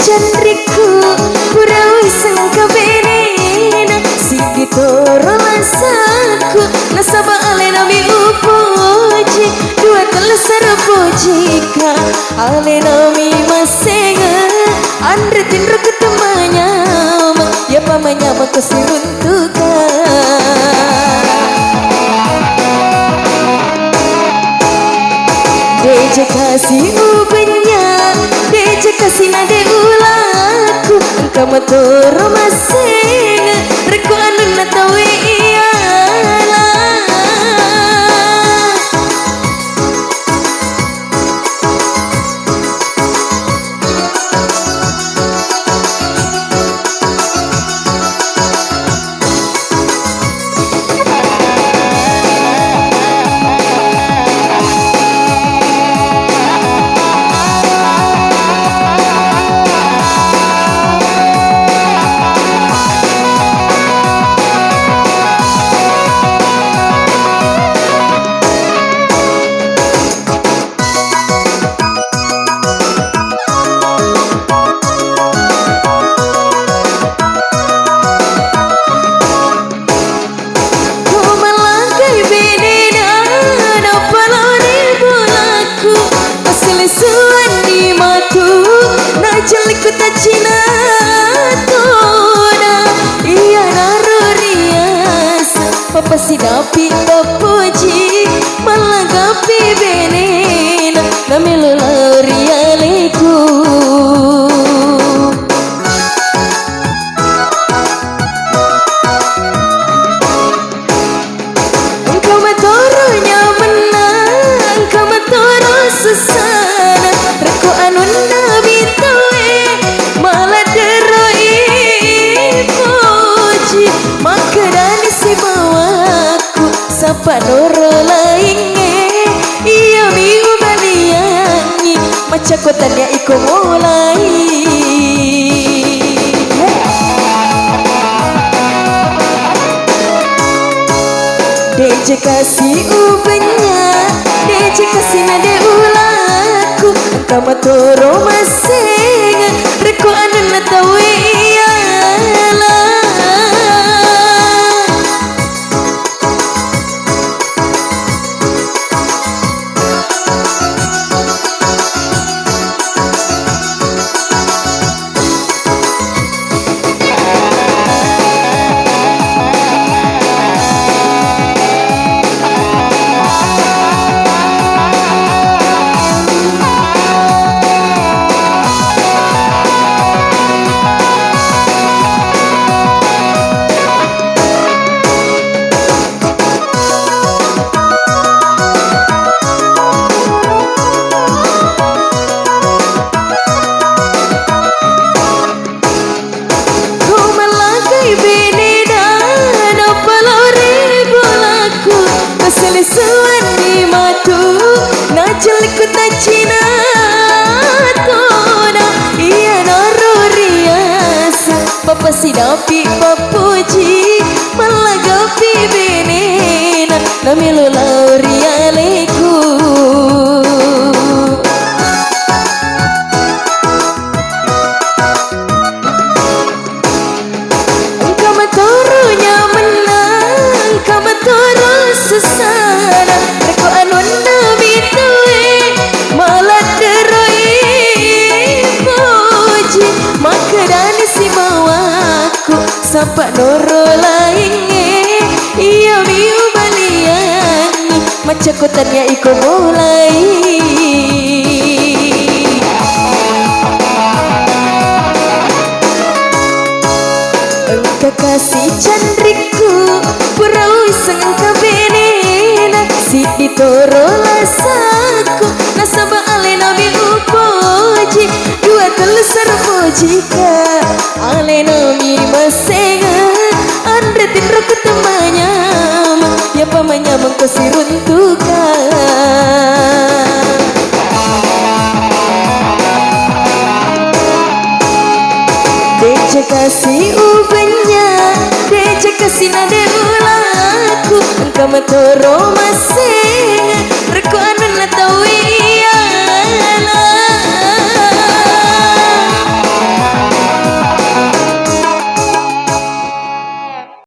candriku Purawi sangka benena Sigitoro lasaku Nasaba alena mi upoji Dua telusar pojika Alena mi masenga Andre tindro ketemanya Ya pamanya makasiruntukan Deje kasih ubenya Deje kasih nade ulaku Engkau matoro masenga Reku anu natawe iyalah Jaliku tak cina tona Iya narurias Papa sidapi papuji Malagapi benena Namilu laurialeku Engkau matoronya menang Engkau matoro susana Reku anun nabi Makadani si bawaku Sapa noro lainge Iya minggu baliangi Maca kotanya iko mulai Deje kasih ubenya Deje kasih nade ulaku Engkau matoro masenga Reku anu natawe iyalah Selisuan di matu Najaliku tak cina tona Iya narurias Papa sidapi papuji Malagapi benena Namilu laurialeku Engkau matoronya menang Engkau matoro susana Reku anun nabi tuwe Malah deroi puji Makadani si bawaku Sapa noro lainge Iya miu baliangi Maca kotanya iko mulai Engkau kasih candriku Purawi sangka benena Sigitoro lasaku Nasaba alena mi upoji Dua telusar pojika Alena mi masenga Andre tindro ketemanya Ya pamanya mengkasiruntukan Deje kasih ubenya Deje kasih nade ulaku Engkau matoro masih